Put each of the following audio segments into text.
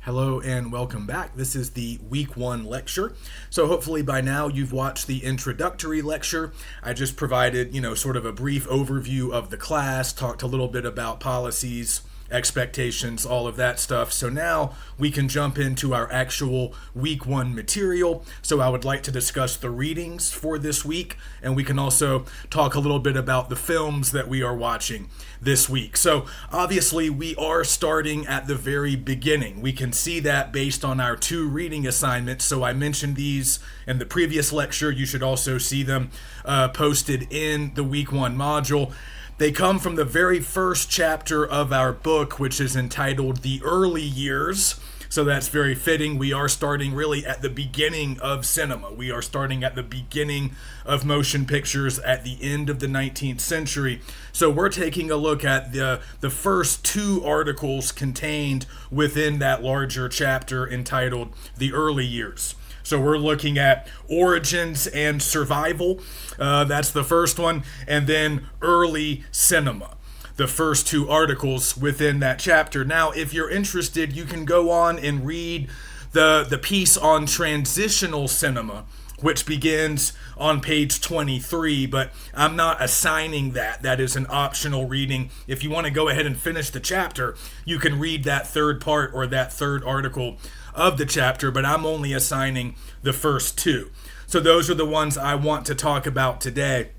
Hello and welcome back. This is the week one lecture. So hopefully by now you've watched the introductory lecture. I just provided, sort of a brief overview of the class, talked a little bit about policies, expectations, all of that stuff. So now we can jump into our actual week one material. So I would like to discuss the readings for this week, and we can also talk a little bit about the films that we are watching this week. So obviously we are starting at the very beginning. We can see that based on our two reading assignments. So I mentioned these in the previous lecture. You should also see them posted in the week one module. They come from the very first chapter of our book, which is entitled The Early Years. So that's very fitting. We are starting really at the beginning of cinema. We are starting at the beginning of motion pictures at the end of the 19th century. So we're taking a look at the first two articles contained within that larger chapter entitled The Early Years. So we're looking at origins and survival. That's the first one. And then early cinema, the first two articles within that chapter. Now, if you're interested, you can go on and read the piece on transitional cinema, which begins on page 23, but I'm not assigning that. That is an optional reading. If you want to go ahead and finish the chapter, you can read that third part or that third article of the chapter, but I'm only assigning the first two. So those are the ones I want to talk about today.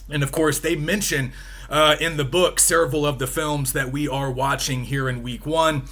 And of course, they mention in the book several of the films that we are watching here in week one.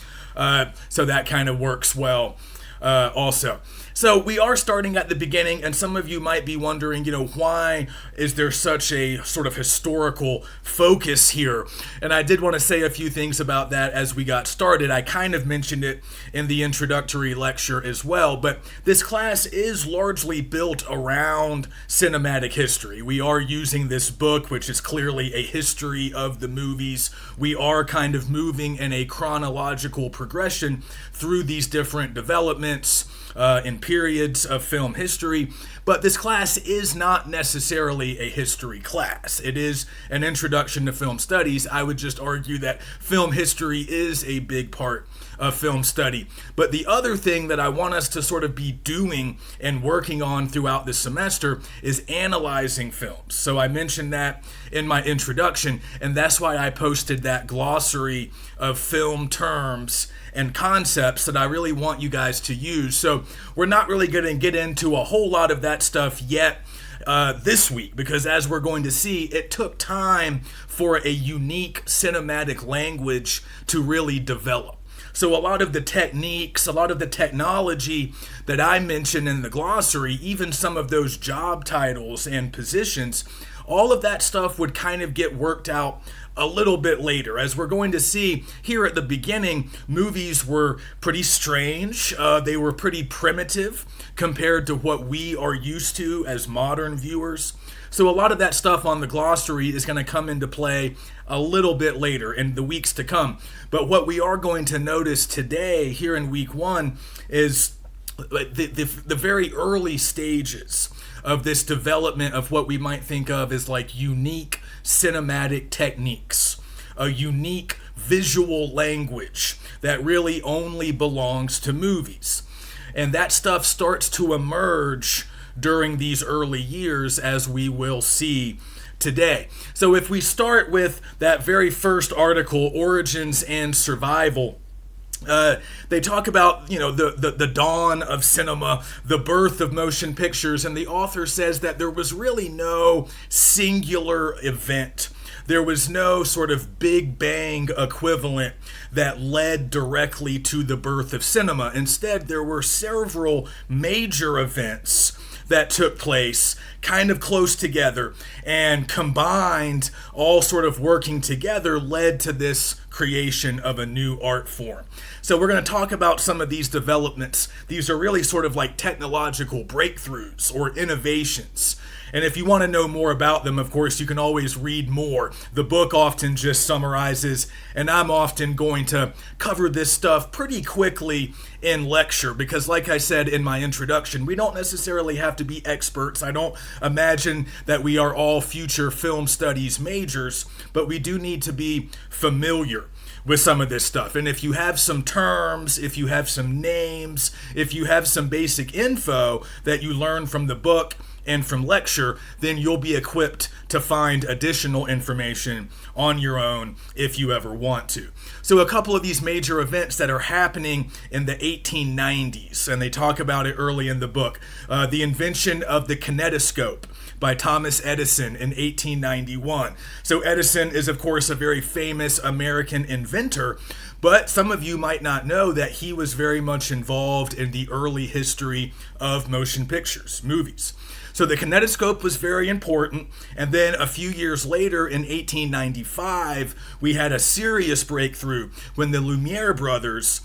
So that kind of works well also. So we are starting at the beginning, and some of you might be wondering, why is there such a sort of historical focus here? And I did want to say a few things about that as we got started. I kind of mentioned it in the introductory lecture as well, but this class is largely built around cinematic history. We are using this book, which is clearly a history of the movies. We are kind of moving in a chronological progression through these different developments in periods of film history, but this class is not necessarily a history class. It is an introduction to film studies. I would just argue that film history is a big part of film study. But the other thing that I want us to sort of be doing and working on throughout the semester is analyzing films. So I mentioned that in my introduction, and that's why I posted that glossary of film terms and concepts that I really want you guys to use. So we're not really going to get into a whole lot of that stuff yet this week, because as we're going to see, it took time for a unique cinematic language to really develop. So a lot of the techniques, a lot of the technology that I mentioned in the glossary, even some of those job titles and positions, all of that stuff would kind of get worked out a little bit later. As we're going to see here at the beginning, movies were pretty strange. They were pretty primitive compared to what we are used to as modern viewers. So a lot of that stuff on the glossary is going to come into play a little bit later in the weeks to come. But what we are going to notice today here in week one is the very early stages of this development of what we might think of as like unique cinematic techniques, a unique visual language that really only belongs to movies. And that stuff starts to emerge during these early years, as we will see today. So if we start with that very first article, Origins and Survival, they talk about, the dawn of cinema, the birth of motion pictures, and the author says that there was really no singular event. There was no sort of Big Bang equivalent that led directly to the birth of cinema. Instead, there were several major events that took place kind of close together, and combined, all sort of working together, led to this creation of a new art form. So we're going to talk about some of these developments. These are really sort of like technological breakthroughs or innovations. And if you want to know more about them, of course, you can always read more. The book often just summarizes, and I'm often going to cover this stuff pretty quickly in lecture because, like I said in my introduction, we don't necessarily have to be experts. I don't imagine that we are all future film studies majors, but we do need to be familiar with some of this stuff. And if you have some terms, if you have some names, if you have some basic info that you learn from the book and from lecture, then you'll be equipped to find additional information on your own if you ever want to. So a couple of these major events that are happening in the 1890s, and they talk about it early in the book. The invention of the kinetoscope by Thomas Edison in 1891. So Edison is, of course, a very famous American inventor, but some of you might not know that he was very much involved in the early history of motion pictures, movies. So the kinetoscope was very important, and then a few years later in 1895, we had a serious breakthrough when the Lumiere brothers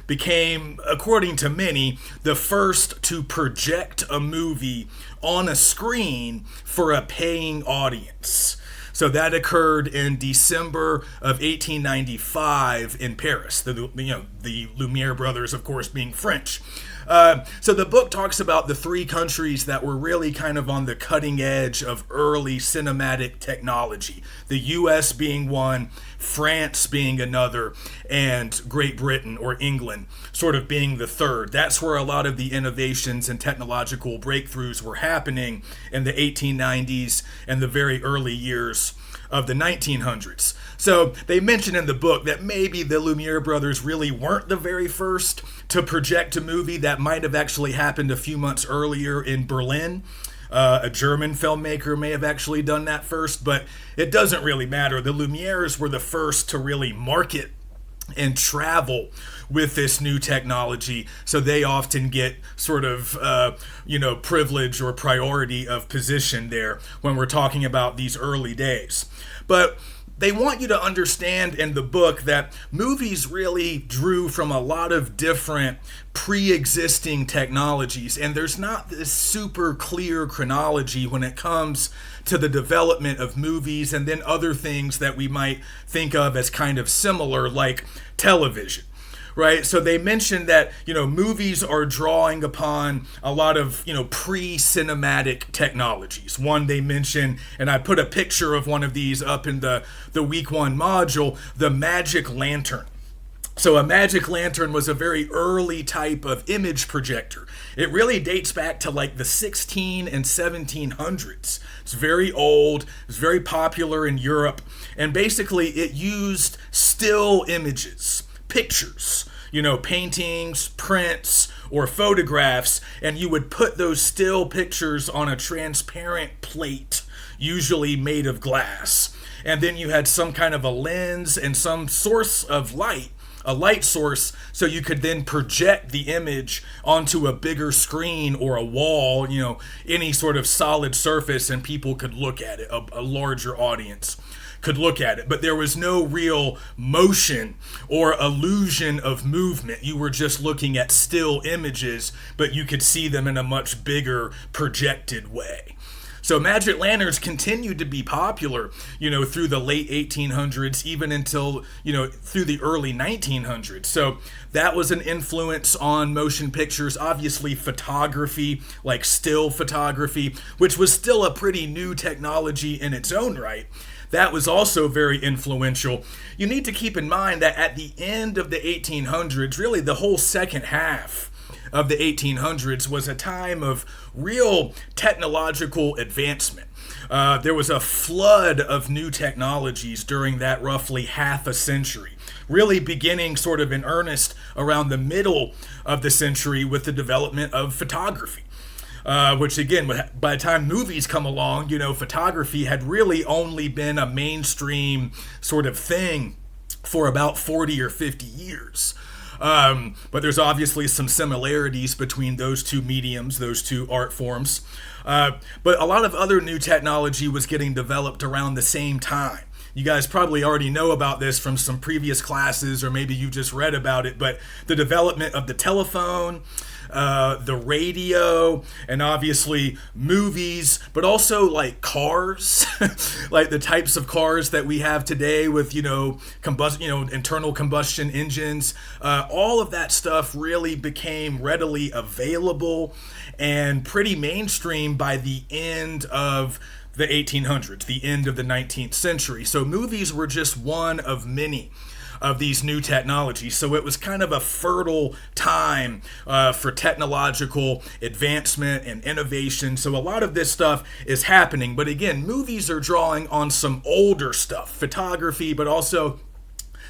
became, according to many, the first to project a movie on a screen for a paying audience. So that occurred in December of 1895 in Paris. The Lumiere brothers, of course, being French. So the book talks about the three countries that were really kind of on the cutting edge of early cinematic technology. The US being one, France being another, and Great Britain or England sort of being the third. That's where a lot of the innovations and technological breakthroughs were happening in the 1890s and the very early years of the 1900s. So they mention in the book that maybe the Lumiere brothers really weren't the very first to project a movie. That might have actually happened a few months earlier in Berlin. A German filmmaker may have actually done that first, but it doesn't really matter. The Lumieres were the first to really market and travel with this new technology, so they often get sort of privilege or priority of position there when we're talking about these early days. But they want you to understand in the book that movies really drew from a lot of different pre-existing technologies, and there's not this super clear chronology when it comes to the development of movies and then other things that we might think of as kind of similar, like television. Right, so they mentioned that movies are drawing upon a lot of pre-cinematic technologies. One they mentioned, and I put a picture of one of these up in the week one module, the magic lantern. So a magic lantern was a very early type of image projector. It really dates back to like the 16 and 1700s. It's very old. It's very popular in Europe, and basically it used still images, pictures, paintings, prints, or photographs, and you would put those still pictures on a transparent plate, usually made of glass. And then you had some kind of a lens and some source of light, a light source, so you could then project the image onto a bigger screen or a wall, any sort of solid surface, and people could look at it, a larger audience could look at it. But there was no real motion or illusion of movement. You were just looking at still images, but you could see them in a much bigger projected way. So magic lanterns continued to be popular, through the late 1800s, even until, through the early 1900s. So that was an influence on motion pictures. Obviously, photography, like still photography, which was still a pretty new technology in its own right. That was also very influential. You need to keep in mind that at the end of the 1800s, really the whole second half of the 1800s was a time of real technological advancement. There was a flood of new technologies during that roughly half a century, really beginning sort of in earnest around the middle of the century with the development of photography. Which again, by the time movies come along, photography had really only been a mainstream sort of thing for about 40 or 50 years. But there's obviously some similarities between those two mediums, those two art forms. But a lot of other new technology was getting developed around the same time. You guys probably already know about this from some previous classes, or maybe you just read about it, but the development of the telephone, the radio, and obviously movies, but also like cars, like the types of cars that we have today with, internal combustion engines. All of that stuff really became readily available and pretty mainstream by the end of the 1800s, the end of the 19th century. So movies were just one of many. of these new technologies. So it was kind of a fertile time for technological advancement and innovation. So a lot of this stuff is happening. But again, movies are drawing on some older stuff, photography, but also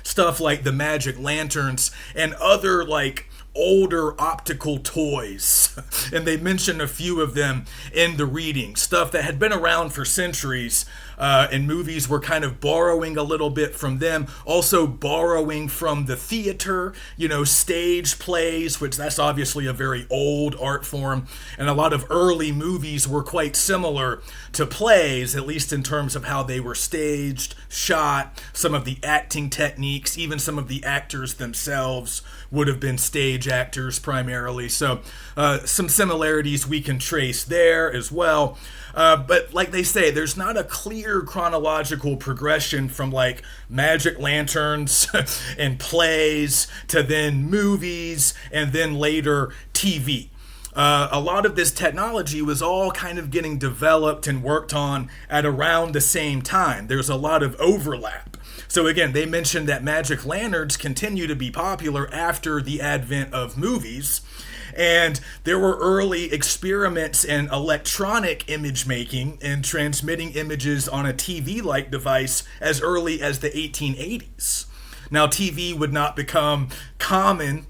stuff like the magic lanterns and other like older optical toys. And they mention a few of them in the reading. Stuff that had been around for centuries, and movies were kind of borrowing a little bit from them. Also borrowing from the theater, stage plays, which that's obviously a very old art form. And a lot of early movies were quite similar to plays, at least in terms of how they were staged, shot, some of the acting techniques, even some of the actors themselves would have been stage actors primarily. So some similarities we can trace there as well. But like they say, there's not a clear chronological progression from like magic lanterns and plays to then movies and then later TV. A lot of this technology was all kind of getting developed and worked on at around the same time. There's a lot of overlap. So again, they mentioned that magic lanterns continue to be popular after the advent of movies. And there were early experiments in electronic image making and transmitting images on a TV-like device as early as the 1880s. Now, TV would not become common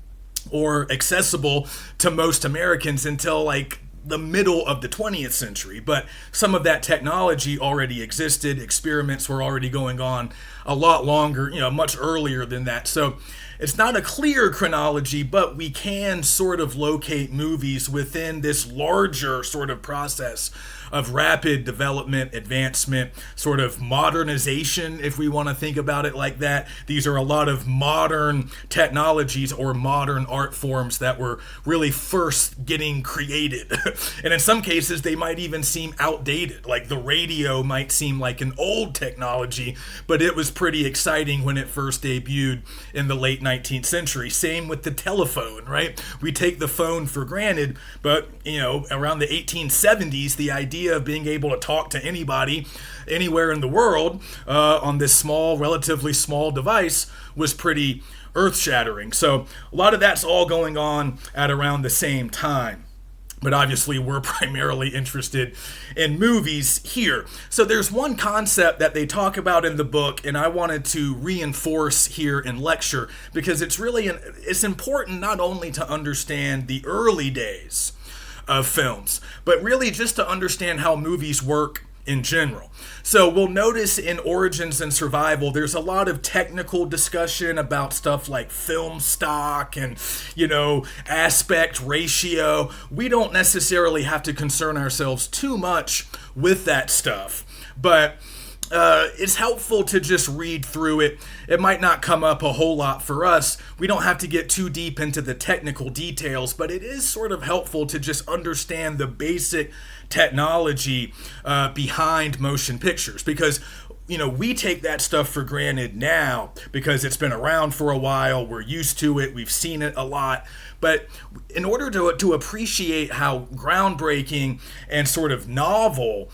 or accessible to most Americans until like the middle of the 20th century, but some of that technology already existed. Experiments were already going on a lot longer, much earlier than that. So it's not a clear chronology, but we can sort of locate movies within this larger sort of process of rapid development, advancement, sort of modernization, if we want to think about it like that. These are a lot of modern technologies or modern art forms that were really first getting created. And in some cases, they might even seem outdated. Like the radio might seem like an old technology, but it was pretty exciting when it first debuted in the late 19th century. Same with the telephone, right? We take the phone for granted, but, around the 1870s, the idea of being able to talk to anybody anywhere in the world on this relatively small device was pretty earth-shattering. So a lot of that's all going on at around the same time. But obviously, we're primarily interested in movies here. So there's one concept that they talk about in the book, and I wanted to reinforce here in lecture, because it's important not only to understand the early days of films, but really just to understand how movies work in general. So we'll notice in Origins and Survival, there's a lot of technical discussion about stuff like film stock and, aspect ratio. We don't necessarily have to concern ourselves too much with that stuff, but it's helpful to just read through it. It might not come up a whole lot for us. We don't have to get too deep into the technical details, but it is sort of helpful to just understand the basic technology behind motion pictures, because we take that stuff for granted now because it's been around for a while. We're used to it. We've seen it a lot. But in order to appreciate how groundbreaking and sort of novel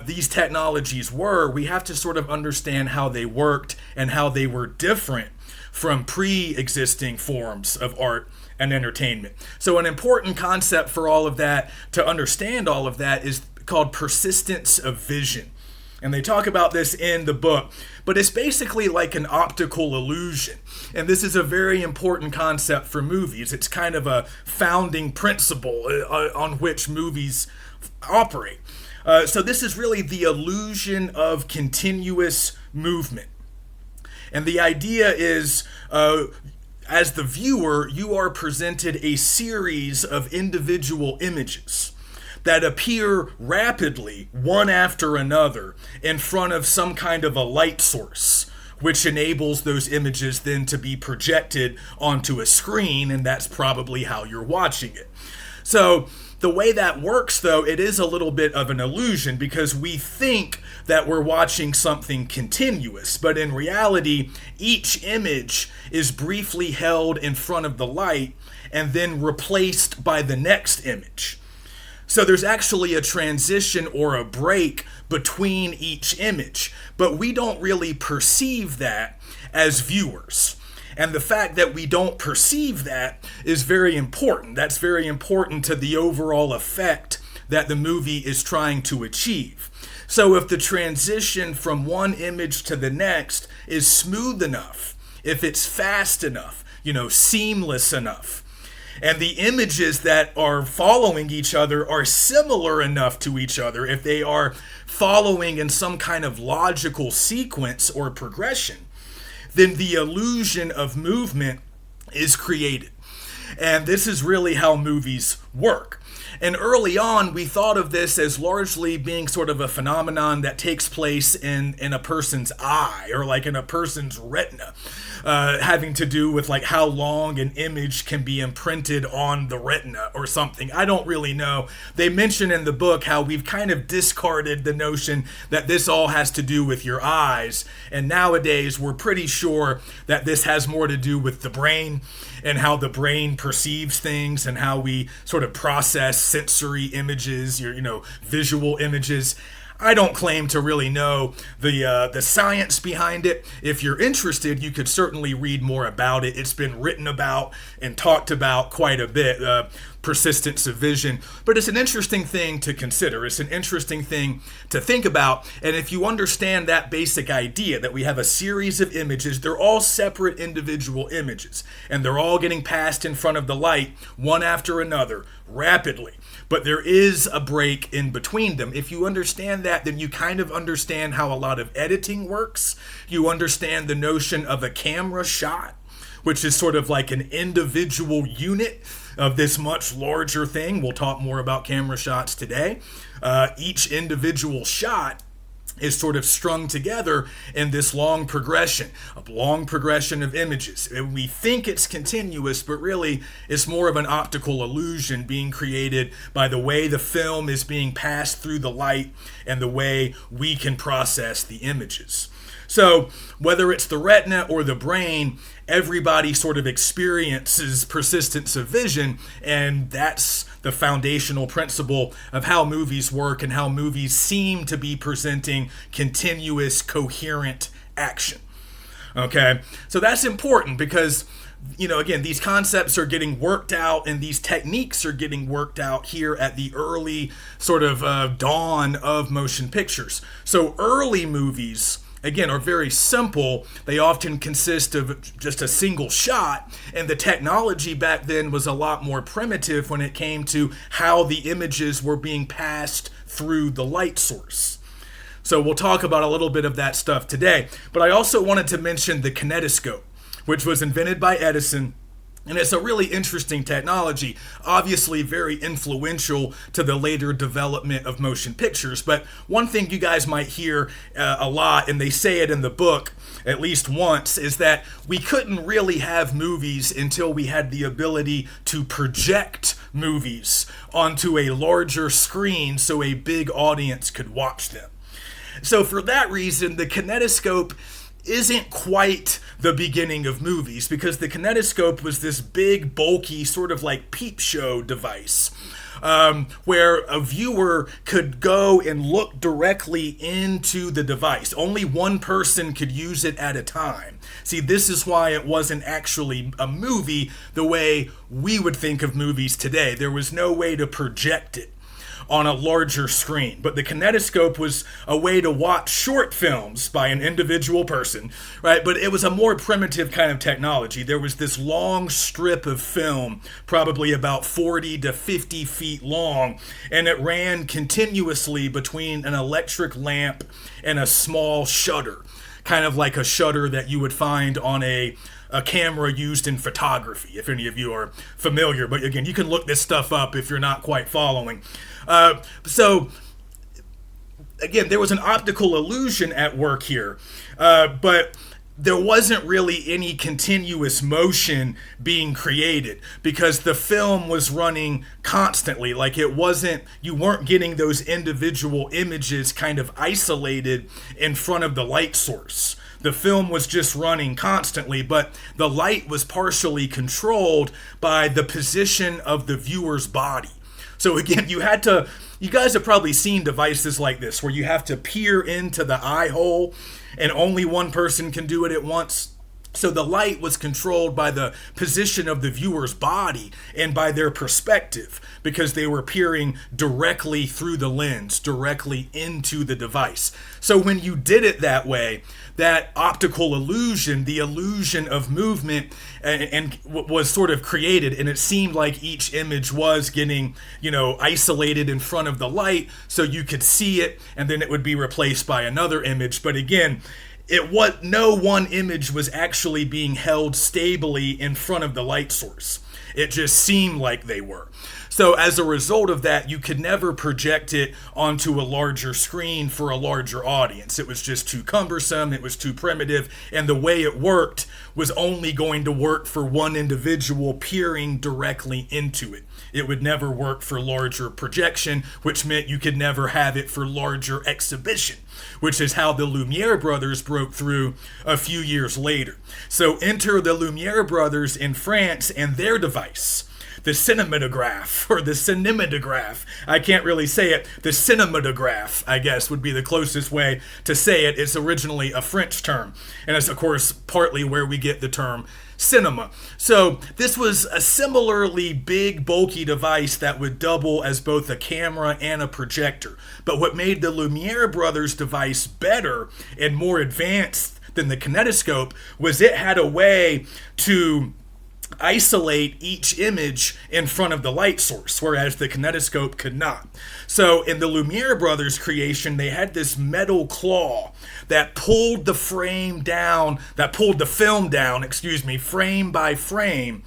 these technologies were, we have to sort of understand how they worked and how they were different from pre-existing forms of art and entertainment. So an important concept for all of that, to understand all of that, is called persistence of vision. And they talk about this in the book, but it's basically like an optical illusion. And this is a very important concept for movies. It's kind of a founding principle on which movies operate. So this is really the illusion of continuous movement. And the idea is, as the viewer, you are presented a series of individual images that appear rapidly, one after another, in front of some kind of a light source, which enables those images then to be projected onto a screen, and that's probably how you're watching it. So the way that works, though, it is a little bit of an illusion, because we think that we're watching something continuous, but in reality, each image is briefly held in front of the light and then replaced by the next image. So there's actually a transition or a break between each image, but we don't really perceive that as viewers. And the fact that we don't perceive that is very important. That's very important to the overall effect that the movie is trying to achieve. So if the transition from one image to the next is smooth enough, if it's fast enough, seamless enough, and the images that are following each other are similar enough to each other, if they are following in some kind of logical sequence or progression, then the illusion of movement is created. And this is really how movies work. And early on, we thought of this as largely being sort of a phenomenon that takes place in a person's eye, or like in a person's retina, having to do with like how long an image can be imprinted on the retina or something. I don't really know. They mention in the book how we've kind of discarded the notion that this all has to do with your eyes. And nowadays, we're pretty sure that this has more to do with the brain and how the brain perceives things and how we sort of process sensory images, visual images. I don't claim to really know the science behind it. If you're interested, you could certainly read more about it. It's been written about and talked about quite a bit, persistence of vision. But it's an interesting thing to consider. It's an interesting thing to think about. And if you understand that basic idea that we have a series of images, they're all separate individual images, and they're all getting passed in front of the light, one after another, rapidly. But there is a break in between them. If you understand that, then you kind of understand how a lot of editing works. You understand the notion of a camera shot, which is sort of like an individual unit of this much larger thing. We'll talk more about camera shots today. Each individual shot is sort of strung together in this long progression of images. We think it's continuous, but really it's more of an optical illusion being created by the way the film is being passed through the light and the way we can process the images. So whether it's the retina or the brain, everybody sort of experiences persistence of vision, and that's the foundational principle of how movies work and how movies seem to be presenting continuous, coherent action. Okay, so that's important because, again, these concepts are getting worked out and these techniques are getting worked out here at the early sort of dawn of motion pictures. So early movies, again, are very simple. They often consist of just a single shot, and the technology back then was a lot more primitive when it came to how the images were being passed through the light source. So we'll talk about a little bit of that stuff today. But I also wanted to mention the kinetoscope, which was invented by Edison. And it's a really interesting technology, obviously very influential to the later development of motion pictures. But one thing you guys might hear a lot, and they say it in the book at least once, is that we couldn't really have movies until we had the ability to project movies onto a larger screen so a big audience could watch them. So for that reason, the kinetoscope isn't quite the beginning of movies, because the kinetoscope was this big, bulky, sort of like peep show device where a viewer could go and look directly into the device. Only one person could use it at a time. See, this is why it wasn't actually a movie the way we would think of movies today. There was no way to project it on a larger screen. But the kinetoscope was a way to watch short films by an individual person, right? But it was a more primitive kind of technology. There was this long strip of film, probably about 40 to 50 feet long, and it ran continuously between an electric lamp and a small shutter, kind of like a shutter that you would find on a camera used in photography, if any of you are familiar. But again, you can look this stuff up if you're not quite following. So again, there was an optical illusion at work here, but there wasn't really any continuous motion being created because the film was running constantly. Like it wasn't, you weren't getting those individual images kind of isolated in front of the light source. The film was just running constantly, but the light was partially controlled by the position of the viewer's body. So again, you guys have probably seen devices like this where you have to peer into the eye hole and only one person can do it at once. So the light was controlled by the position of the viewer's body and by their perspective, because they were peering directly through the lens, directly into the device. So when you did it that way, that optical illusion, the illusion of movement, and was sort of created, and it seemed like each image was getting, isolated in front of the light, so you could see it, and then it would be replaced by another image. But again, no one image was actually being held stably in front of the light source. It just seemed like they were. So as a result of that, you could never project it onto a larger screen for a larger audience. It was just too cumbersome, it was too primitive, and the way it worked was only going to work for one individual peering directly into it. It would never work for larger projection, which meant you could never have it for larger exhibition, which is how the Lumiere brothers broke through a few years later. So enter the Lumiere brothers in France and their device, the cinematograph, or the cinematograph. I can't really say it. The cinematograph, I guess, would be the closest way to say it. It's originally a French term, and it's, of course, partly where we get the term cinema. So this was a similarly big, bulky device that would double as both a camera and a projector. But what made the Lumiere brothers device better and more advanced than the kinetoscope was it had a way to isolate each image in front of the light source, whereas the kinetoscope could not. So in the Lumiere brothers' creation, they had this metal claw that pulled the film down, frame by frame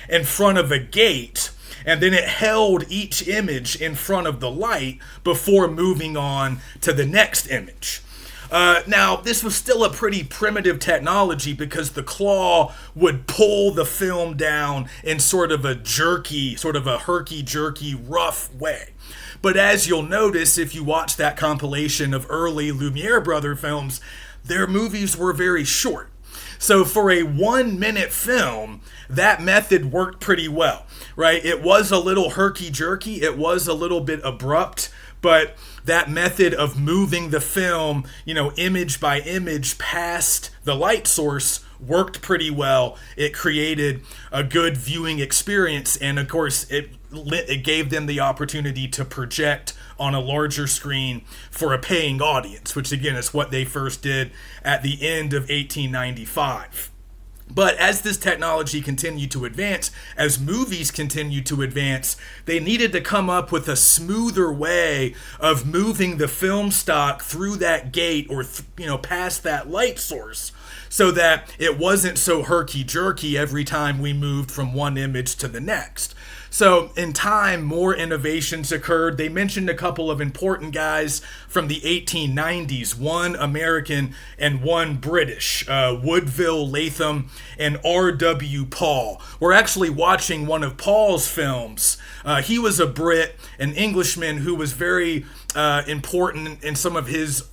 in front of a gate, and then it held each image in front of the light before moving on to the next image. Now, this was still a pretty primitive technology because the claw would pull the film down in sort of a herky-jerky, rough way. But as you'll notice, if you watch that compilation of early Lumiere brother films, their movies were very short. So for a 1-minute film, that method worked pretty well, right? It was a little herky-jerky, it was a little bit abrupt, but that method of moving the film, image by image past the light source worked pretty well. It created a good viewing experience, and of course, it gave them the opportunity to project on a larger screen for a paying audience, which again is what they first did at the end of 1895. But as this technology continued to advance, as movies continued to advance, they needed to come up with a smoother way of moving the film stock through that gate or past that light source, so that it wasn't so herky-jerky every time we moved from one image to the next. So in time, more innovations occurred. They mentioned a couple of important guys from the 1890s, one American and one British, Woodville Latham and R.W. Paul. We're actually watching one of Paul's films. He was a Brit, an Englishman who was very important in some of his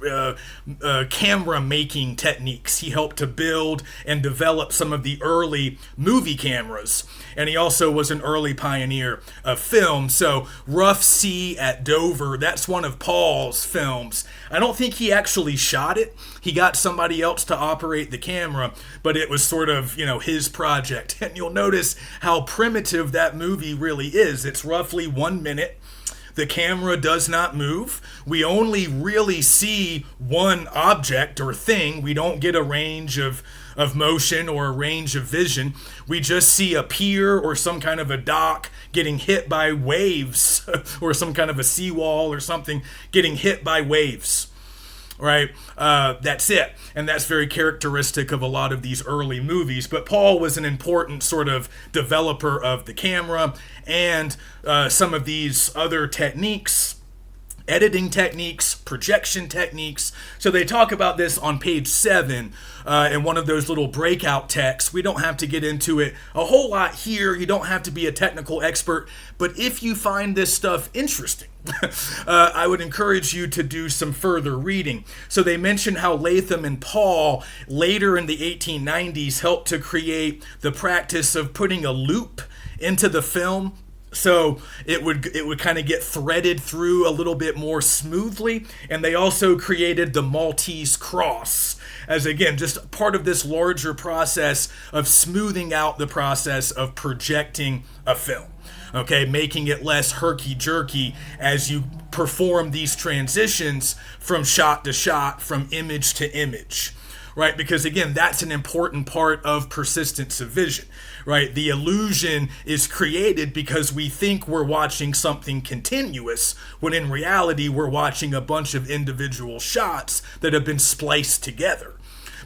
camera making techniques. He helped to build and develop some of the early movie cameras, and he also was an early pioneer of film. So Rough Sea at Dover, that's one of Paul's films. I don't think he actually shot it. He got somebody else to operate the camera, but it was sort of, his project. And you'll notice how primitive that movie really is. It's roughly 1 minute. The camera does not move. We only really see one object or thing. We don't get a range of motion or a range of vision. We just see a pier or some kind of a dock getting hit by waves or some kind of a seawall or something getting hit by waves. Right? That's it. And that's very characteristic of a lot of these early movies. But Paul was an important sort of developer of the camera and some of these other techniques, editing techniques, projection techniques. So they talk about this on page 7 in one of those little breakout texts. We don't have to get into it a whole lot here. You don't have to be a technical expert. But if you find this stuff interesting, I would encourage you to do some further reading. So they mention how Latham and Paul later in the 1890s helped to create the practice of putting a loop into the film So it would kind of get threaded through a little bit more smoothly. And they also created the Maltese cross as, again, just part of this larger process of smoothing out the process of projecting a film. Okay, making it less herky-jerky as you perform these transitions from shot to shot, from image to image. Right? Because again, that's an important part of persistence of vision, right? The illusion is created because we think we're watching something continuous, when in reality, we're watching a bunch of individual shots that have been spliced together.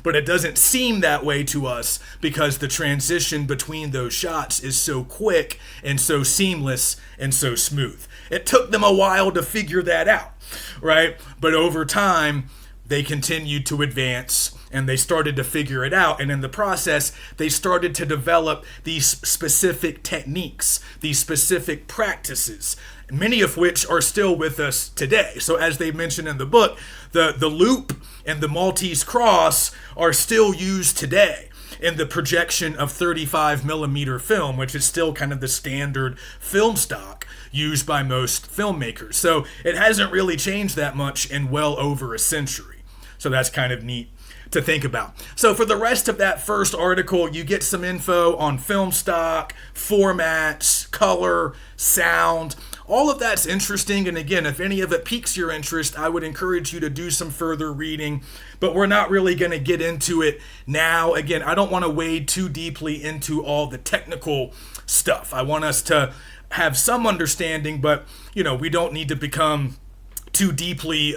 But it doesn't seem that way to us because the transition between those shots is so quick and so seamless and so smooth. It took them a while to figure that out, right? But over time, they continued to advance and they started to figure it out. And in the process, they started to develop these specific techniques, these specific practices, many of which are still with us today. So as they mentioned in the book, the loop and the Maltese cross are still used today in the projection of 35 millimeter film, which is still kind of the standard film stock used by most filmmakers. So it hasn't really changed that much in well over a century. So that's kind of neat to think about. So for the rest of that first article, you get some info on film stock, formats, color, sound. All of that's interesting. And again, if any of it piques your interest, I would encourage you to do some further reading. But we're not really going to get into it now. Again, I don't want to wade too deeply into all the technical stuff. I want us to have some understanding, but we don't need to become too deeply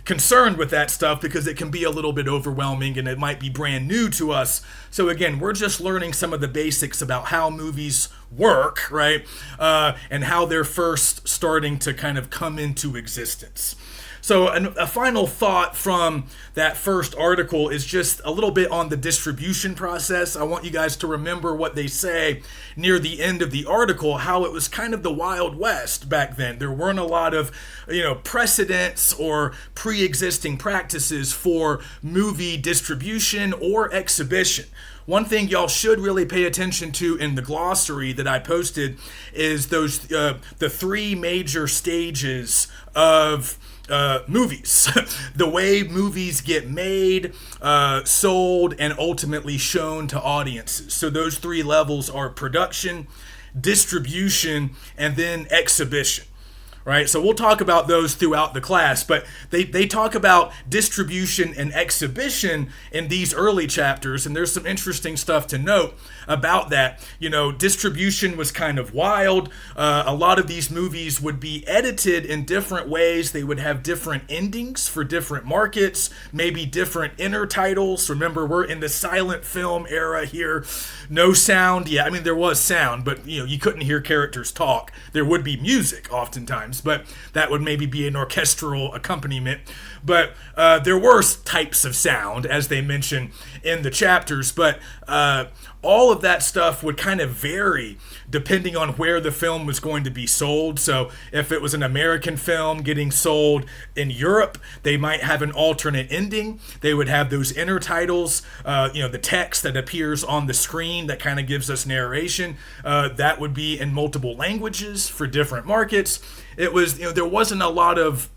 concerned with that stuff because it can be a little bit overwhelming and it might be brand new to us. So again, we're just learning some of the basics about how movies work, right? And how they're first starting to kind of come into existence. So a final thought from that first article is just a little bit on the distribution process. I want you guys to remember what they say near the end of the article, how it was kind of the Wild West back then. There weren't a lot of, precedents or pre-existing practices for movie distribution or exhibition. One thing y'all should really pay attention to in the glossary that I posted is the three major stages of movies. The way movies get made, sold, and ultimately shown to audiences. So those three levels are production, distribution, and then exhibition. Right, so we'll talk about those throughout the class, but they talk about distribution and exhibition in these early chapters, and there's some interesting stuff to note about that. Distribution was kind of wild. A lot of these movies would be edited in different ways. They would have different endings for different markets, maybe different intertitles. Remember, we're in the silent film era here. No sound. Yeah, I mean, there was sound, but you couldn't hear characters talk. There would be music oftentimes, but that would maybe be an orchestral accompaniment. But there were types of sound, as they mention in the chapters, but all of that stuff would kind of vary depending on where the film was going to be sold. So if it was an American film getting sold in Europe, they might have an alternate ending. They would have those intertitles, the text that appears on the screen that kind of gives us narration. That would be in multiple languages for different markets. It was, there wasn't a lot of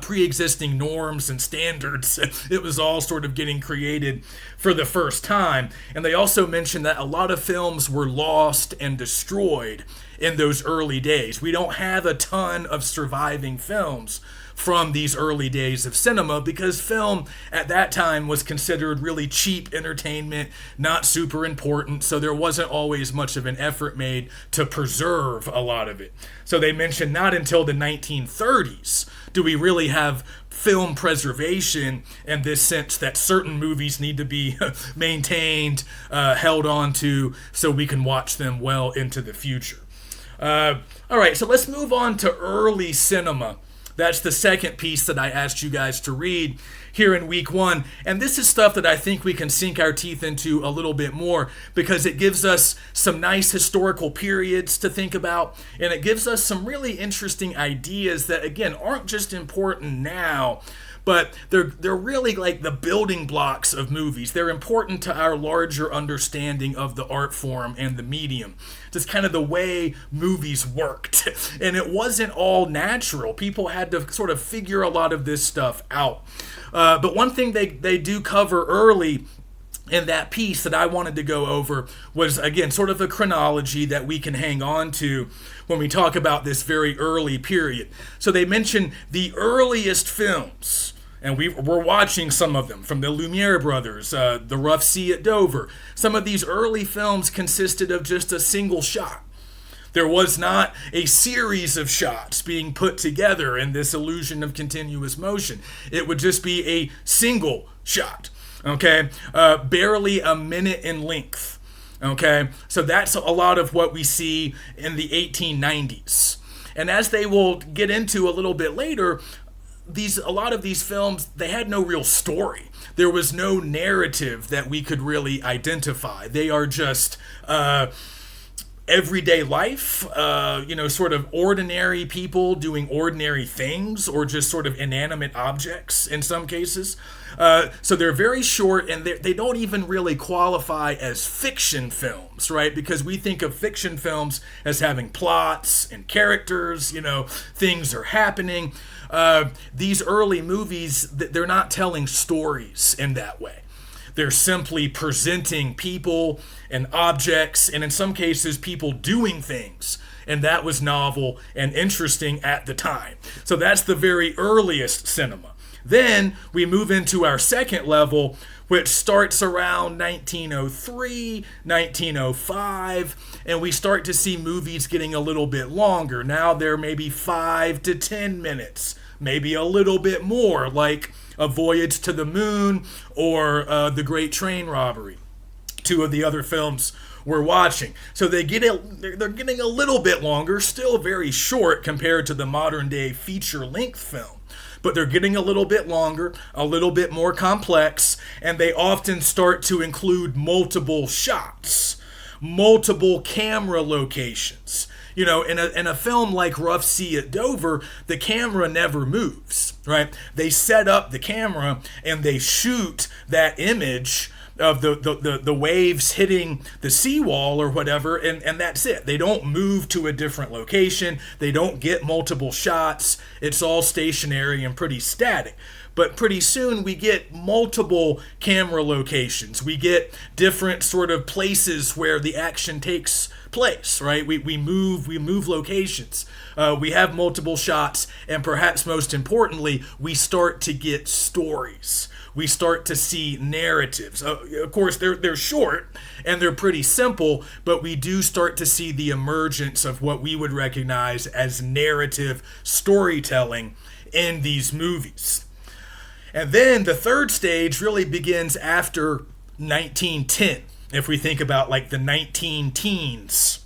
pre-existing norms and standards. It was all sort of getting created for the first time. And they also mentioned that a lot of films were lost and destroyed in those early days. We don't have a ton of surviving films from these early days of cinema because film at that time was considered really cheap entertainment, not super important, so there wasn't always much of an effort made to preserve a lot of it. So they mentioned not until the 1930s do we really have film preservation in this sense that certain movies need to be maintained, held on to, so we can watch them well into the future. All right, so let's move on to early cinema. That's the second piece that I asked you guys to read here in week one. And this is stuff that I think we can sink our teeth into a little bit more because it gives us some nice historical periods to think about. And it gives us some really interesting ideas that, again, aren't just important now, but they're really like the building blocks of movies. They're important to our larger understanding of the art form and the medium. Just kind of the way movies worked. And it wasn't all natural. People had to sort of figure a lot of this stuff out. But one thing they do cover early in that piece that I wanted to go over was, again, sort of a chronology that we can hang on to when we talk about this very early period. So they mention the earliest films, and we're watching some of them from the Lumiere brothers, The Rough Sea at Dover. Some of these early films consisted of just a single shot. There was not a series of shots being put together in this illusion of continuous motion. It would just be a single shot. Okay, barely a minute in length. Okay, so that's a lot of what we see in the 1890s. And as they will get into a little bit later, a lot of these films, they had no real story. There was no narrative that we could really identify. They are just everyday life, sort of ordinary people doing ordinary things, or just sort of inanimate objects in some cases. So they're very short, and they don't even really qualify as fiction films, right? Because we think of fiction films as having plots and characters, things are happening. These early movies, they're not telling stories in that way. They're simply presenting people and objects, and in some cases, people doing things. And that was novel and interesting at the time. So that's the very earliest cinema. Then we move into our second level, which starts around 1903, 1905, and we start to see movies getting a little bit longer. Now they're maybe 5 to 10 minutes, maybe a little bit more, like A Voyage to the Moon or The Great Train Robbery, two of the other films we're watching. So they're getting a little bit longer, still very short compared to the modern day feature-length film. But they're getting a little bit longer, a little bit more complex, and they often start to include multiple shots, multiple camera locations. In a film like Rough Sea at Dover, the camera never moves, right? They set up the camera and they shoot that image of the waves hitting the seawall or whatever, and that's it. They don't move to a different location. They don't get multiple shots. It's all stationary and pretty static. But pretty soon we get multiple camera locations. We get different sort of places where the action takes place, right? We move locations. We have multiple shots, and perhaps most importantly, we start to get stories. We start to see narratives. Of course, they're short and they're pretty simple, but we do start to see the emergence of what we would recognize as narrative storytelling in these movies. And then the third stage really begins after 1910, if we think about like the 19 teens.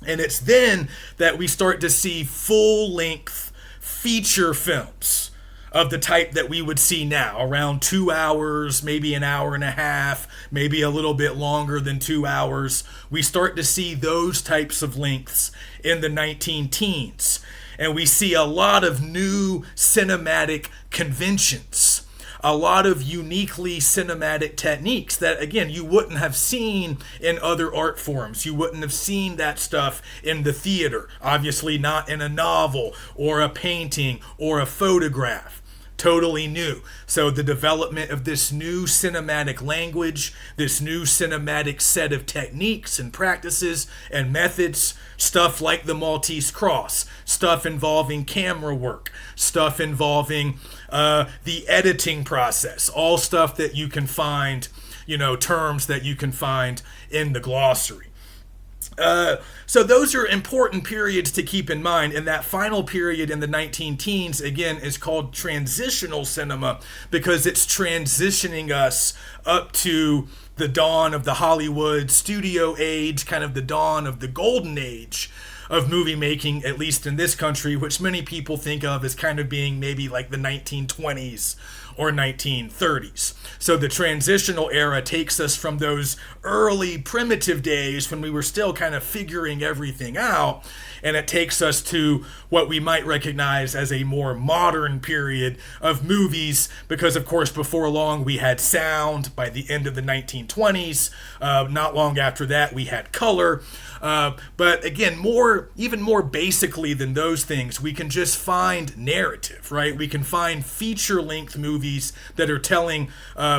And it's then that we start to see full-length feature films of the type that we would see now, around 2 hours, maybe an hour and a half, maybe a little bit longer than 2 hours. We start to see those types of lengths in the 19 teens. And we see a lot of new cinematic conventions, a lot of uniquely cinematic techniques that, again, you wouldn't have seen in other art forms. You wouldn't have seen that stuff in the theater, obviously not in a novel or a painting or a photograph. Totally new. So the development of this new cinematic language, this new cinematic set of techniques and practices and methods, stuff like the Maltese Cross, stuff involving camera work, stuff involving the editing process, all stuff that you can find, terms that you can find in the glossary. So those are important periods to keep in mind, and that final period in the 19 teens, again, is called transitional cinema because it's transitioning us up to the dawn of the Hollywood studio age, kind of the dawn of the golden age of movie making, at least in this country, which many people think of as kind of being maybe like the 1920s or 1930s. So the transitional era takes us from those early primitive days when we were still kind of figuring everything out, and it takes us to what we might recognize as a more modern period of movies, because of course before long we had sound by the end of the 1920s. Not long after that we had color. But again, even more basically than those things, we can just find narrative, right? We can find feature-length movies that are telling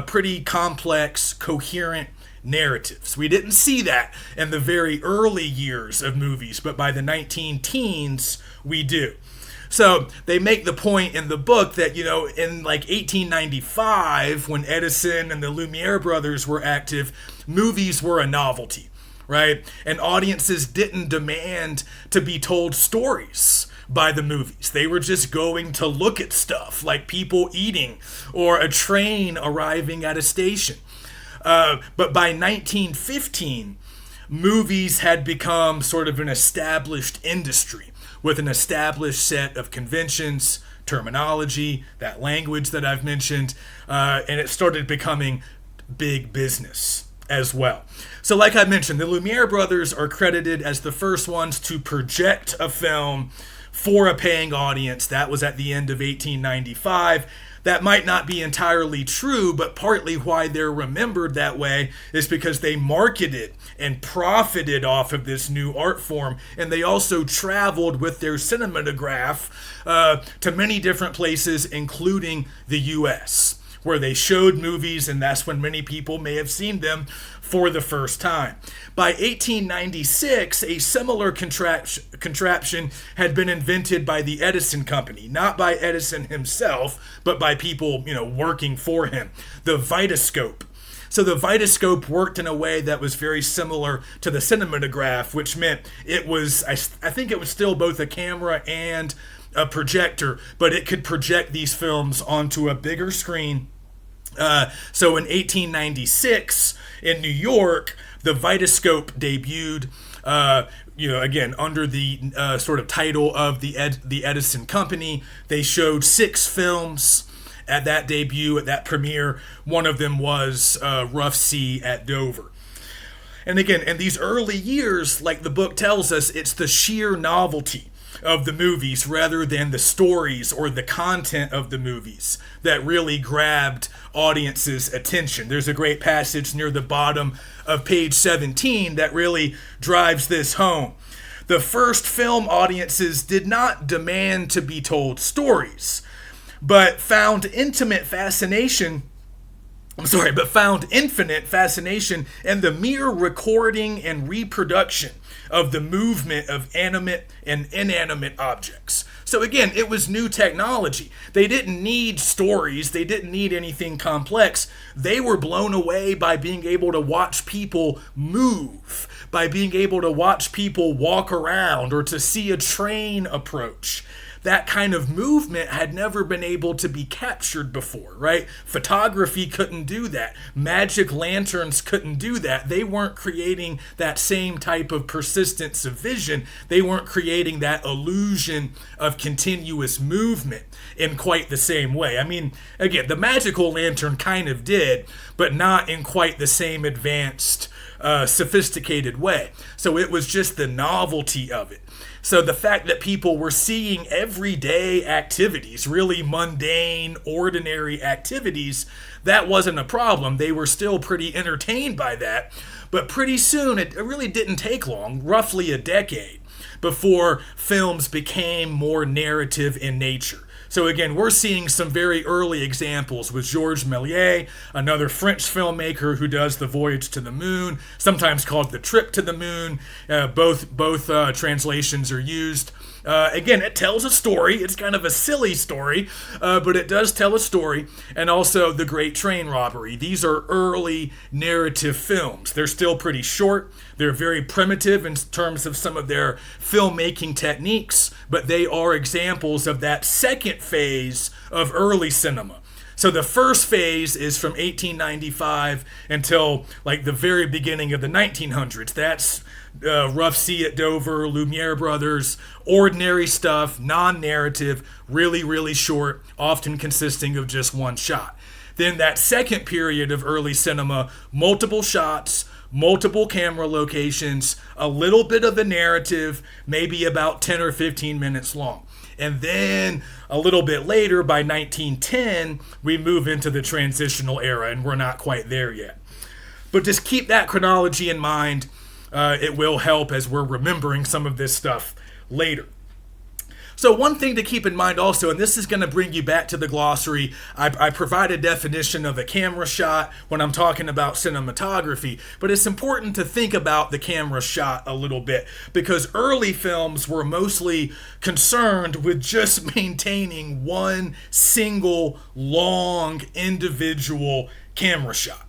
pretty complex, coherent narratives. We didn't see that in the very early years of movies, but by the 19-teens, we do. So they make the point in the book that, in like 1895, when Edison and the Lumiere brothers were active, movies were a novelty, right? And audiences didn't demand to be told stories by the movies. They were just going to look at stuff like people eating or a train arriving at a station. But by 1915, movies had become sort of an established industry with an established set of conventions, terminology, that language that I've mentioned, and it started becoming big business as well. So like I mentioned, the Lumiere brothers are credited as the first ones to project a film for a paying audience. That was at the end of 1895. That might not be entirely true, but partly why they're remembered that way is because they marketed and profited off of this new art form, and they also traveled with their cinematograph to many different places, including the U.S., where they showed movies, and that's when many people may have seen them for the first time. By 1896, a similar contraption had been invented by the Edison Company, not by Edison himself, but by people, working for him, the Vitascope. So the Vitascope worked in a way that was very similar to the cinematograph, which meant it was, I think it was still both a camera and a projector, but it could project these films onto a bigger screen. So in 1896 in New York, the Vitascope debuted, again, under the sort of title of the Edison Company. They showed 6 films at that debut, at that premiere. One of them was Rough Sea at Dover. And again, in these early years, like the book tells us, it's the sheer novelty of the movies rather than the stories or the content of the movies that really grabbed audiences' attention. There's a great passage near the bottom of page 17 that really drives this home. The first film audiences did not demand to be told stories, but found infinite fascination in the mere recording and reproduction of the movement of animate and inanimate objects. So again, it was new technology. They didn't need stories. They didn't need anything complex. They were blown away by being able to watch people move, by being able to watch people walk around or to see a train approach. That kind of movement had never been able to be captured before, right? Photography couldn't do that. Magic lanterns couldn't do that. They weren't creating that same type of persistence of vision. They weren't creating that illusion of continuous movement in quite the same way. I mean, again, the magical lantern kind of did, but not in quite the same advanced, sophisticated way. So it was just the novelty of it. So the fact that people were seeing everyday activities, really mundane, ordinary activities, that wasn't a problem. They were still pretty entertained by that. But pretty soon, it really didn't take long, roughly a decade, before films became more narrative in nature. So again, we're seeing some very early examples with Georges Méliès, another French filmmaker who does The Voyage to the Moon, sometimes called The Trip to the Moon. Both translations are used. Again, it tells a story. It's kind of a silly story, but it does tell a story. And also The Great Train Robbery. These are early narrative films. They're still pretty short. They're very primitive in terms of some of their filmmaking techniques, but they are examples of that second phase of early cinema. So the first phase is from 1895 until like the very beginning of the 1900s. That's Rough Sea at Dover, Lumiere Brothers, ordinary stuff, non-narrative, really, really short, often consisting of just one shot. Then that second period of early cinema, multiple shots, multiple camera locations, a little bit of a narrative, maybe about 10 or 15 minutes long. And then a little bit later, by 1910, we move into the transitional era, and we're not quite there yet. But just keep that chronology in mind. It will help as we're remembering some of this stuff later. So one thing to keep in mind also, and this is going to bring you back to the glossary, I provide a definition of a camera shot when I'm talking about cinematography, but it's important to think about the camera shot a little bit because early films were mostly concerned with just maintaining one single long individual camera shot.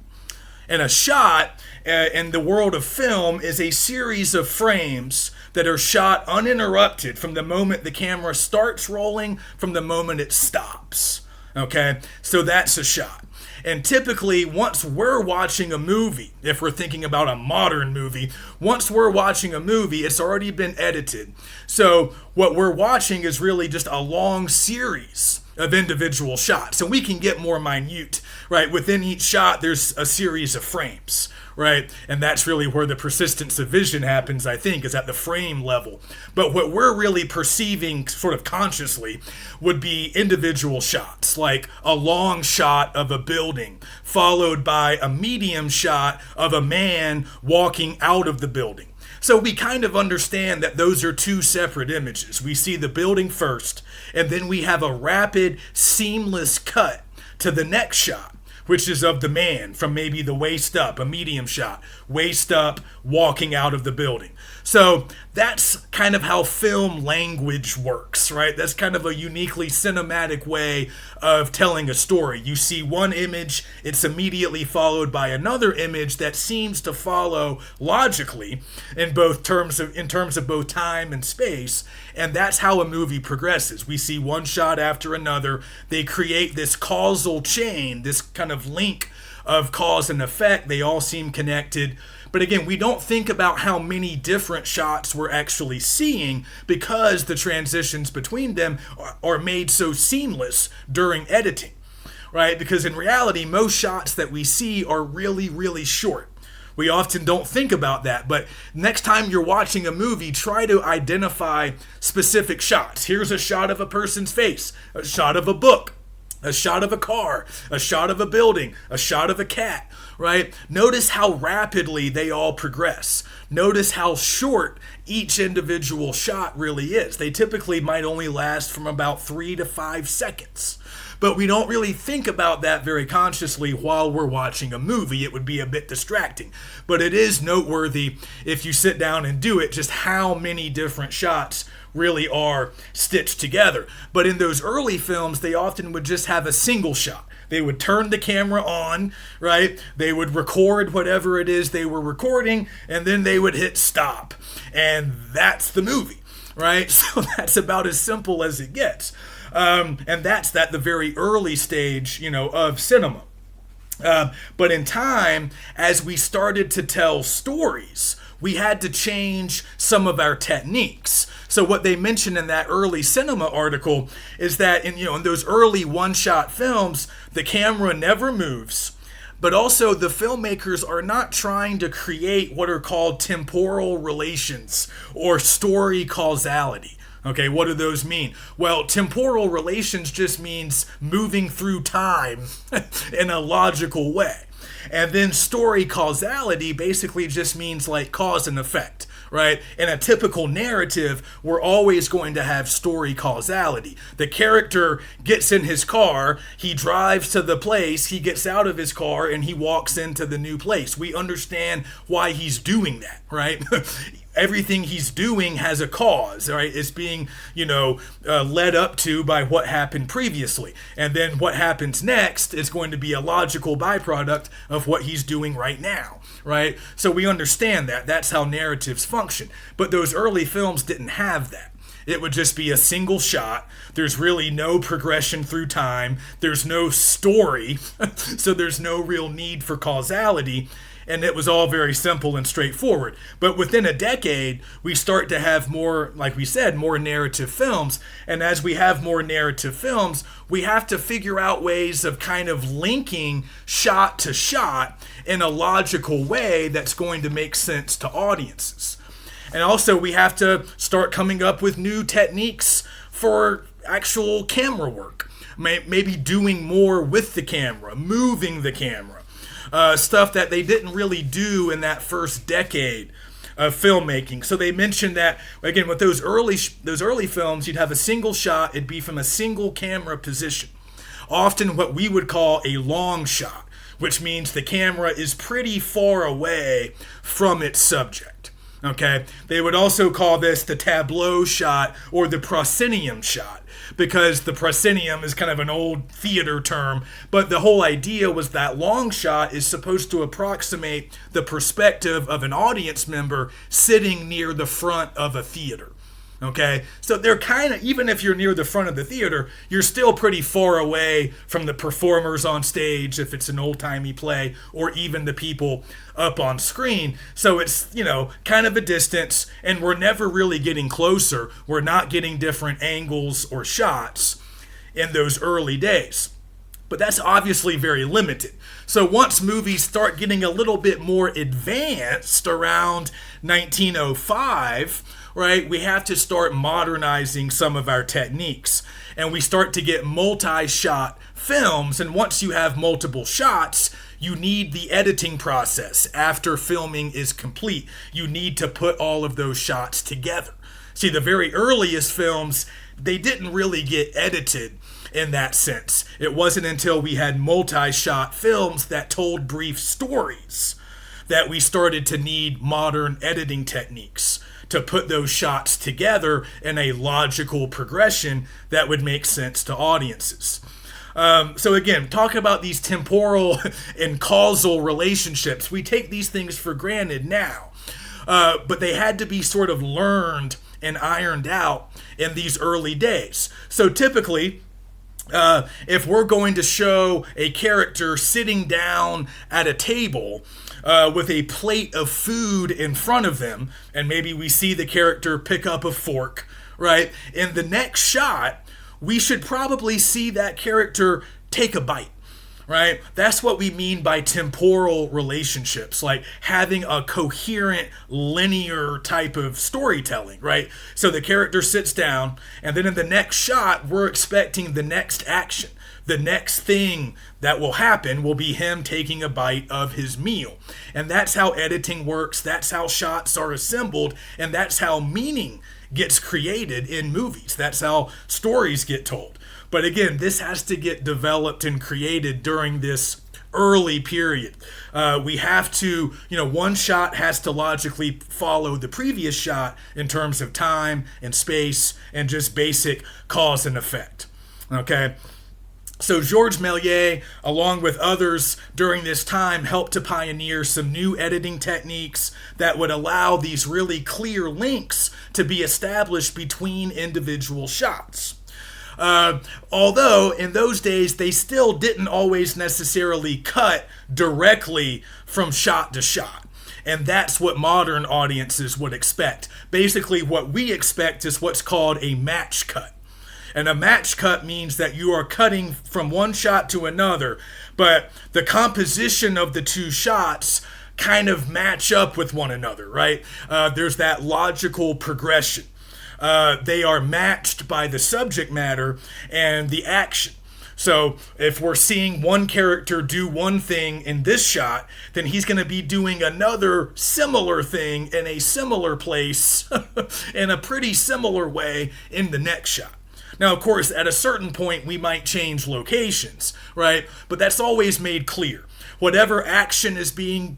And a shot in the world of film is a series of frames that are shot uninterrupted from the moment the camera starts rolling, from the moment it stops. Okay? So that's a shot. And typically, once we're watching a movie, if we're thinking about a modern movie, once we're watching a movie, it's already been edited. So what we're watching is really just a long series of individual shots. And we can get more minute, right? Within each shot, there's a series of frames, right? And that's really where the persistence of vision happens, I think, is at the frame level. But what we're really perceiving sort of consciously would be individual shots, like a long shot of a building, followed by a medium shot of a man walking out of the building. So we kind of understand that those are two separate images. We see the building first, and then we have a rapid, seamless cut to the next shot, which is of the man from maybe the waist up, a medium shot, waist up, walking out of the building. So that's kind of how film language works, right? That's kind of a uniquely cinematic way of telling a story. You see one image, it's immediately followed by another image that seems to follow logically in terms of both time and space, and that's how a movie progresses. We see one shot after another. They create this causal chain, this kind of link of cause and effect. They all seem connected. But again, we don't think about how many different shots we're actually seeing because the transitions between them are made so seamless during editing, right? Because in reality, most shots that we see are really, really short. We often don't think about that, but next time you're watching a movie, try to identify specific shots. Here's a shot of a person's face, a shot of a book, a shot of a car, a shot of a building, a shot of a cat, right? Notice how rapidly they all progress. Notice how short each individual shot really is. They typically might only last from about 3 to 5 seconds. But we don't really think about that very consciously while we're watching a movie. It would be a bit distracting. But it is noteworthy if you sit down and do it, just how many different shots really are stitched together. But in those early films, they often would just have a single shot. They would turn the camera on, right? They would record whatever it is they were recording, and then they would hit stop. And that's the movie, right? So that's about as simple as it gets. And that's at the very early stage, of cinema. But in time, as we started to tell stories, we had to change some of our techniques. So what they mentioned in that early cinema article is that in those early one-shot films, the camera never moves. But also the filmmakers are not trying to create what are called temporal relations or story causality. Okay, what do those mean? Well, temporal relations just means moving through time in a logical way. And then story causality basically just means like cause and effect, right? In a typical narrative, we're always going to have story causality. The character gets in his car, he drives to the place, he gets out of his car, and he walks into the new place. We understand why he's doing that, right? Everything he's doing has a cause, right? It's being, led up to by what happened previously. And then what happens next is going to be a logical byproduct of what he's doing right now, right? So we understand that. That's how narratives function. But those early films didn't have that. It would just be a single shot. There's really no progression through time. There's no story, so there's no real need for causality. And it was all very simple and straightforward. But within a decade, we start to have more, like we said, more narrative films. And as we have more narrative films, we have to figure out ways of kind of linking shot to shot in a logical way that's going to make sense to audiences. And also, we have to start coming up with new techniques for actual camera work. Maybe doing more with the camera, moving the camera. Stuff that they didn't really do in that first decade of filmmaking. So they mentioned that, again, with those early films, you'd have a single shot. It'd be from a single camera position. Often what we would call a long shot, which means the camera is pretty far away from its subject. Okay? They would also call this the tableau shot or the proscenium shot, because the proscenium is kind of an old theater term, but the whole idea was that long shot is supposed to approximate the perspective of an audience member sitting near the front of a theater. Okay, so they're kind of, even if you're near the front of the theater, you're still pretty far away from the performers on stage if it's an old-timey play, or even the people up on screen. So it's, kind of a distance, and we're never really getting closer. We're not getting different angles or shots in those early days. But that's obviously very limited. So once movies start getting a little bit more advanced around 1905, right, we have to start modernizing some of our techniques. And we start to get multi-shot films. And once you have multiple shots, you need the editing process after filming is complete. You need to put all of those shots together. See, the very earliest films, they didn't really get edited in that sense. It wasn't until we had multi-shot films that told brief stories that we started to need modern editing techniques to put those shots together in a logical progression that would make sense to audiences. So again, talking about these temporal and causal relationships, we take these things for granted now, but they had to be sort of learned and ironed out in these early days. So typically, if we're going to show a character sitting down at a table with a plate of food in front of them, and maybe we see the character pick up a fork, right? In the next shot, we should probably see that character take a bite, right? That's what we mean by temporal relationships, like having a coherent, linear type of storytelling, right? So the character sits down, and then in the next shot, we're expecting the next action. The next thing that will happen will be him taking a bite of his meal. And that's how editing works. That's how shots are assembled. And that's how meaning gets created in movies. That's how stories get told. But again, this has to get developed and created during this early period. We have to, one shot has to logically follow the previous shot in terms of time and space and just basic cause and effect. Okay? So Georges Méliès, along with others during this time, helped to pioneer some new editing techniques that would allow these really clear links to be established between individual shots. Although in those days they still didn't always necessarily cut directly from shot to shot. And that's what modern audiences would expect. Basically, what we expect is what's called a match cut. And a match cut means that you are cutting from one shot to another, but the composition of the two shots kind of match up with one another, right? There's that logical progression. They are matched by the subject matter and the action. So if we're seeing one character do one thing in this shot, then he's going to be doing another similar thing in a similar place in a pretty similar way in the next shot. Now, of course, at a certain point, we might change locations, right? But that's always made clear. Whatever action is being,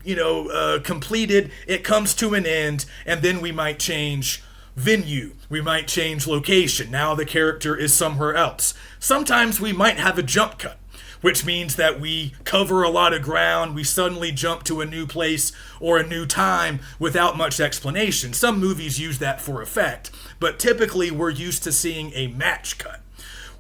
completed, it comes to an end, and then we might change venue. We might change location. Now the character is somewhere else. Sometimes we might have a jump cut. which means that we cover a lot of ground. We suddenly jump to a new place or a new time without much explanation. Some movies use that for effect, but typically we're used to seeing a match cut,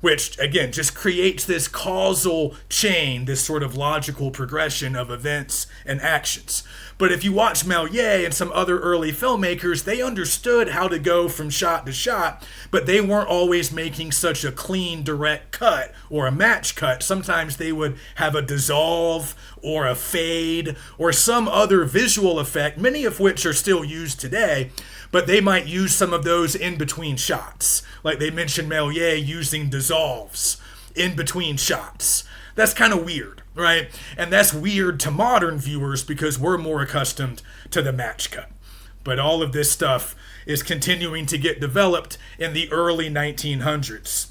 which, again, just creates this causal chain, this sort of logical progression of events and actions. But if you watch Méliès and some other early filmmakers, they understood how to go from shot to shot, but they weren't always making such a clean, direct cut or a match cut. Sometimes they would have a dissolve or a fade or some other visual effect, many of which are still used today, but they might use some of those in between shots. Like they mentioned Méliès using dissolves in between shots. That's kind of weird, right? And that's weird to modern viewers because we're more accustomed to the match cut. But all of this stuff is continuing to get developed in the early 1900s.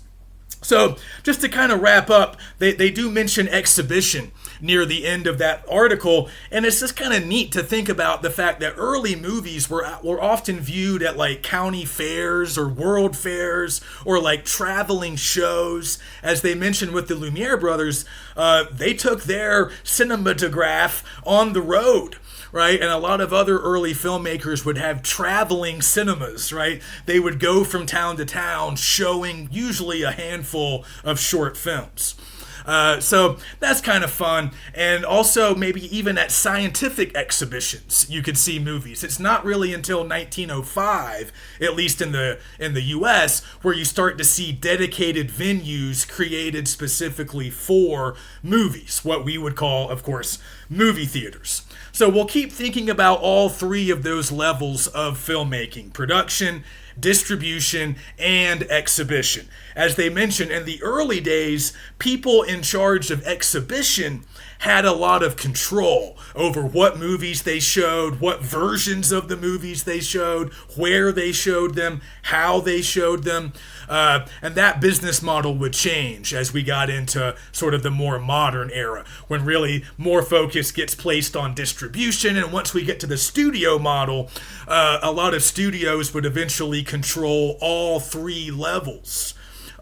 So just to kind of wrap up, they do mention exhibition near the end of that article, and it's just kind of neat to think about the fact that early movies were often viewed at like county fairs or world fairs or like traveling shows. As they mentioned with the Lumiere brothers, they took their cinematograph on the road, right? And a lot of other early filmmakers would have traveling cinemas, right? They would go from town to town showing usually a handful of short films. So that's kind of fun. And also maybe even at scientific exhibitions, you could see movies. It's not really until 1905, at least in the US, where you start to see dedicated venues created specifically for movies, what we would call, of course, movie theaters. So we'll keep thinking about all three of those levels of filmmaking: production, distribution, and exhibition. As they mentioned, in the early days, people in charge of exhibition had a lot of control over what movies they showed, what versions of the movies they showed, where they showed them, how they showed them. And that business model would change as we got into sort of the more modern era, when really more focus gets placed on distribution. And once we get to the studio model, a lot of studios would eventually control all three levels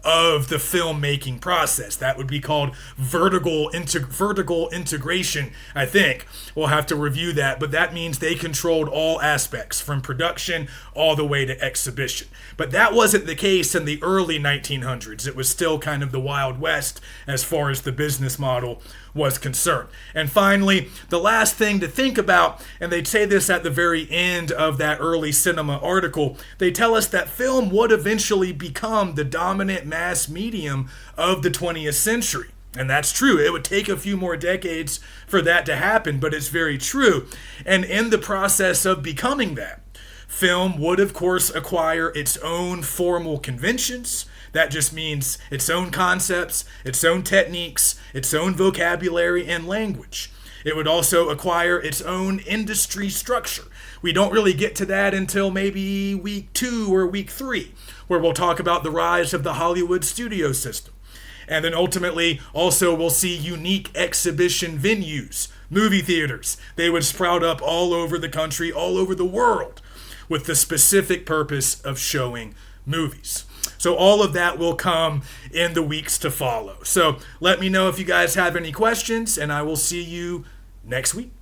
of the filmmaking process. That would be called vertical integration, I think. We'll have to review that, but that means they controlled all aspects from production all the way to exhibition. But that wasn't the case in the early 1900s. It was still kind of the Wild West as far as the business model was concerned. And finally, the last thing to think about, and they'd say this at the very end of that early cinema article, they tell us that film would eventually become the dominant mass medium of the 20th century. And that's true. It would take a few more decades for that to happen, but it's very true. And in the process of becoming that, film would, of course, acquire its own formal conventions. That just means its own concepts, its own techniques, its own vocabulary and language. It would also acquire its own industry structure. We don't really get to that until maybe week 2 or week 3, where we'll talk about the rise of the Hollywood studio system. And then ultimately, also we'll see unique exhibition venues, movie theaters. They would sprout up all over the country, all over the world, with the specific purpose of showing movies. So all of that will come in the weeks to follow. So let me know if you guys have any questions, and I will see you next week.